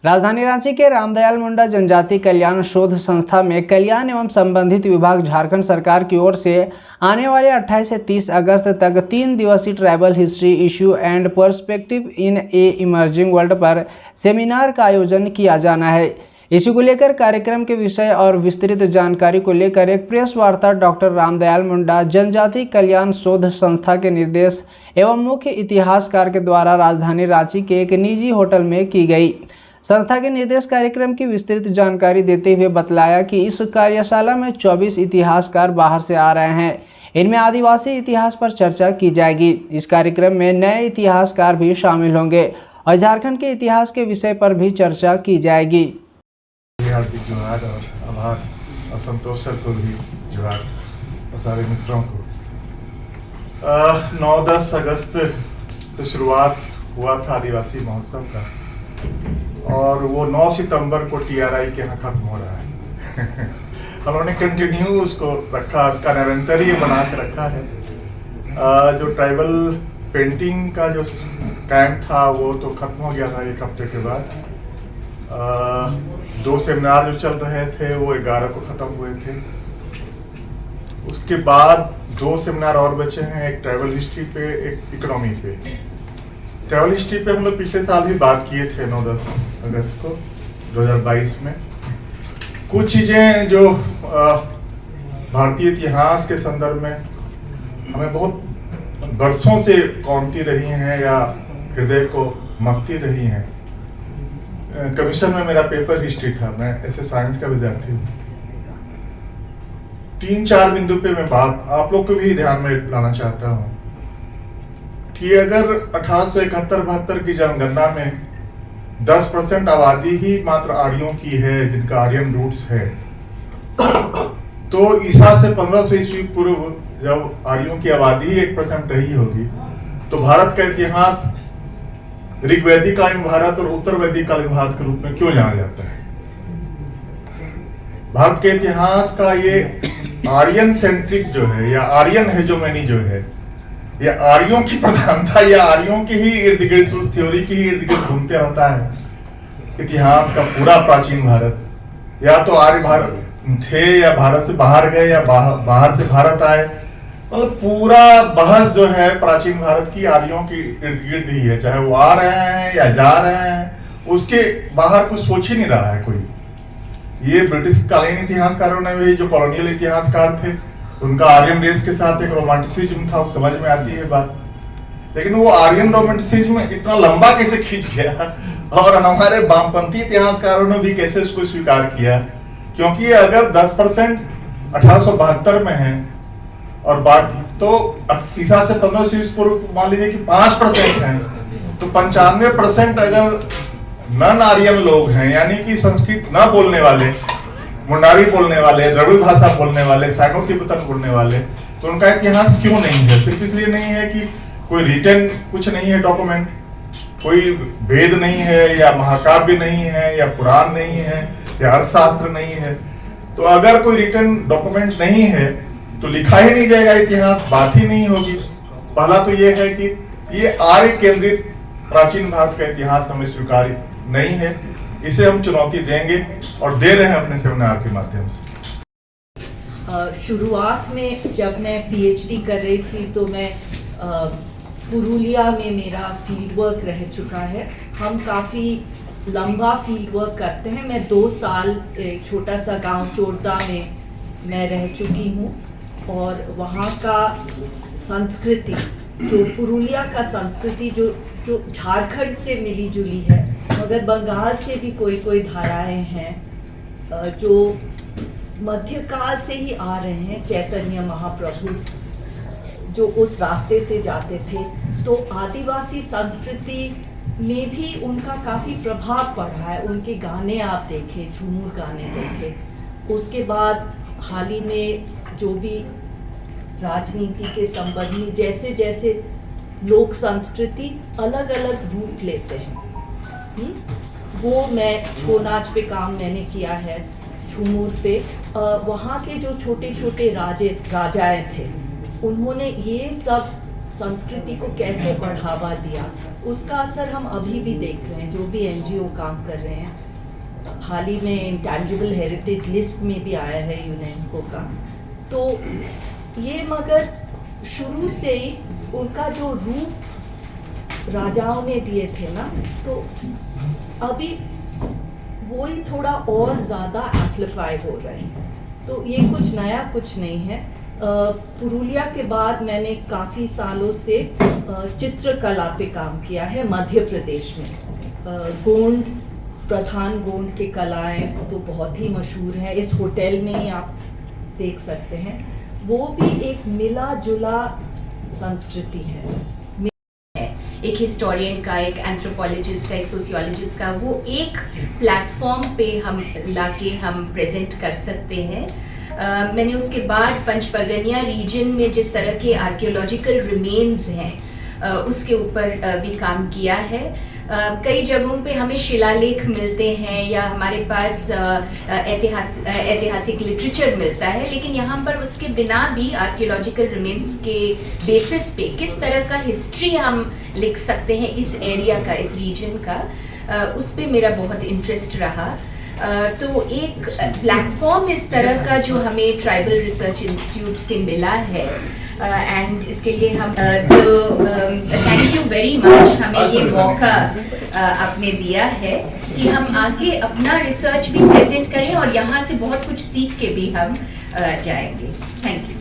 राजधानी रांची के रामदयाल मुंडा जनजाति कल्याण शोध संस्था में कल्याण एवं संबंधित विभाग झारखंड सरकार की ओर से आने वाले 28 से 30 अगस्त तक 3 दिवसीय tribal history issue and perspective in A emerging world पर सेमिनार का आयोजन किया जाना है। इसी को लेकर कार्यक्रम के विषय और विस्तृत जानकारी को लेकर एक प्रेस वार्ता डॉक्टर रामदयाल मुंडा जनजाति कल्याण शोध संस्था के निर्देश एवं मुख्य इतिहासकार के द्वारा राजधानी रांची के एक निजी होटल में की गई। संस्था के निर्देश कार्यक्रम की विस्तृत जानकारी देते हुए बतलाया कि इस कार्यशाला में 24 इतिहासकार बाहर से आ रहे हैं। इनमें आदिवासी इतिहास पर चर्चा की जाएगी। इस कार्यक्रम में नए इतिहासकार भी शामिल होंगे और झारखंड के इतिहास के विषय पर भी चर्चा की जाएगी। हार्दिक जोहार और आभार और संतोष सर को भी जोहार और सारे मित्रों को। 9-10 अगस्त तो शुरुआत हुआ था आदिवासी महोत्सव का और वो 9 सितंबर को TRI के यहाँ खत्म हो रहा है। उन्होंने कंटिन्यू उसको रखा, उसका निरंतर ही बना के रखा है। जो ट्राइबल पेंटिंग का जो कैंप था वो तो खत्म हो गया था एक हफ्ते के बाद। 2 सेमिनार जो चल रहे थे वो 11 को खत्म हुए थे। उसके बाद 2 सेमिनार और बचे हैं, एक ट्रैवल हिस्ट्री पे, एक इकोनॉमी पे। ट्रैवल हिस्ट्री पे हम लोग पिछले साल भी बात किए थे 9-10 अगस्त को 2022 में। कुछ चीज़ें जो भारतीय इतिहास के संदर्भ में हमें बहुत बरसों से कौंधती रही हैं या हृदय को मथती रही हैं। कमीशन में मेरा पेपर हिस्ट्री था, मैं ऐसे साइंस का विद्यार्थी हूँ। 3-4 बिंदु पे मैं बात आप लोग को भी ध्यान में लाना चाहता हूँ कि अगर 1871-72 की जनगणना में 10% आबादी ही मात्र आर्यों की है जिनका आर्यन रूट्स है, तो ईसा से 1500 ईस्वी पूर्व जब आर्यों की आबादी ही 1% रही होगी तो भारत का इतिहास ऋग्वैदिक कालीन भारत और उत्तर वैदिक कालीन भारत के रूप में क्यों जाना जाता है? भारत के इतिहास का ये आर्यन सेंट्रिक जो है या आर्यन हेजोमेनी जो है, या आर्यों की प्रधानता या आर्यों की ही इर्द गिर्द उस थ्योरी की ही इर्द गिर्द घूमते रहता है। इतिहास का पूरा प्राचीन भारत, या तो आर्य भारत थे या भारत से बाहर गए या बाहर से भारत आए, मतलब पूरा बहस जो है प्राचीन भारत की आर्यों की इर्द गिर्द ही है। चाहे वो आ रहे हैं या जा रहे हैं, उसके बाहर कुछ सोच ही नहीं रहा है कोई। ये ब्रिटिश कालीन इतिहासकारों ने भी, जो कॉलोनियल इतिहासकार थे, उनका आर्यन रेस के साथ एक रोमांटिसिज्म था, वो समझ में आती है बात। लेकिन वो आर्यन रोमांटिसिज्म इतना लंबा कैसे खींच गया और हमारे वामपंथी इतिहासकारों ने भी कैसे इसको स्वीकार किया? क्योंकि अगर 10% 1872 में है और बाकी तो ईसा से 1500 ईस्वी पूर्व मान लीजिए कि 5% हैं, तो 95% अगर नन आर्यन लोग हैं, यानी कि संस्कृत न बोलने वाले, मुंडारी बोलने वाले, द्रविड़ भाषा बोलने वाले, सैनो तिब्बतन बोलने वाले, तो उनका इतिहास क्यों नहीं है? सिर्फ इसलिए नहीं है कि कोई रिटन कुछ नहीं है, डॉक्यूमेंट, कोई वेद नहीं है या महाकाव्य नहीं है या पुराण नहीं है या अर्थशास्त्र नहीं है। तो अगर कोई रिटन डॉक्यूमेंट नहीं है तो लिखा ही नहीं जाएगा इतिहास, बात ही नहीं होगी। पहला तो ये है कि ये आर्य केंद्रित प्राचीन भारत का इतिहास हमें स्वीकार्य नहीं है। इसे हम चुनौती देंगे और दे रहे हैं अपने सेमिनार के माध्यम से। शुरुआत में जब मैं PhD कर रही थी तो मैं पुरुलिया में मेरा फील्ड वर्क रह चुका है। हम काफ़ी लंबा फील्ड वर्क करते हैं। मैं 2 साल एक छोटा सा गांव चोरदा में मैं रह चुकी हूँ और वहाँ का संस्कृति, जो पुरुलिया का संस्कृति जो झारखंड से मिली जुली है, मगर बंगाल से भी कोई धाराएं हैं जो मध्यकाल से ही आ रहे हैं। चैतन्य महाप्रभु जो उस रास्ते से जाते थे, तो आदिवासी संस्कृति में भी उनका काफ़ी प्रभाव पड़ा है। उनके गाने आप देखें, झूमर गाने देखें। उसके बाद हाल ही में जो भी राजनीति के संबंध में जैसे जैसे लोक संस्कृति अलग अलग रूप लेते हैं, वो मैं छो नाच पे काम मैंने किया है, झूमर पे। वहाँ के जो छोटे छोटे राजाएं थे, उन्होंने ये सब संस्कृति को कैसे बढ़ावा दिया, उसका असर हम अभी भी देख रहे हैं। जो भी एनजीओ काम कर रहे हैं, हाल ही में इंटैंजिबल हेरिटेज लिस्ट में भी आया है यूनेस्को का। तो ये मगर शुरू से ही उनका जो रूप राजाओं ने दिए थे ना, तो अभी वो ही थोड़ा और ज़्यादा एम्प्लीफाई हो रहे हैं। तो ये कुछ नया कुछ नहीं है। पुरुलिया के बाद मैंने काफ़ी सालों से चित्रकला पे काम किया है मध्य प्रदेश में। गोंड, प्रधान गोंड के कलाएं तो बहुत ही मशहूर है, इस होटल में ही आप देख सकते हैं। वो भी एक मिला जुला संस्कृति है। एक हिस्टोरियन का, एक एंथ्रोपोलॉजिस्ट का, एक सोशियोलॉजिस्ट का, वो एक प्लेटफॉर्म पे हम लाके हम प्रेजेंट कर सकते हैं। मैंने उसके बाद पंचपरगनिया रीजन में जिस तरह के आर्कियोलॉजिकल रिमेन्स हैं उसके ऊपर भी काम किया है। कई जगहों पे हमें शिलालेख मिलते हैं या हमारे पास ऐतिहासिक लिटरेचर मिलता है, लेकिन यहाँ पर उसके बिना भी आर्कियोलॉजिकल रिमेन्स के बेसिस पे किस तरह का हिस्ट्री हम लिख सकते हैं इस एरिया का, इस रीजन का, उस पे मेरा बहुत इंटरेस्ट रहा। तो एक प्लेटफॉर्म इस तरह का जो हमें ट्राइबल रिसर्च इंस्टीट्यूट से मिला है, एंड इसके लिए हम थैंक यू वेरी मच, हमें ये मौका आपने दिया है कि हम आगे अपना रिसर्च भी प्रेजेंट करें और यहाँ से बहुत कुछ सीख के भी हम जाएंगे। Thank you.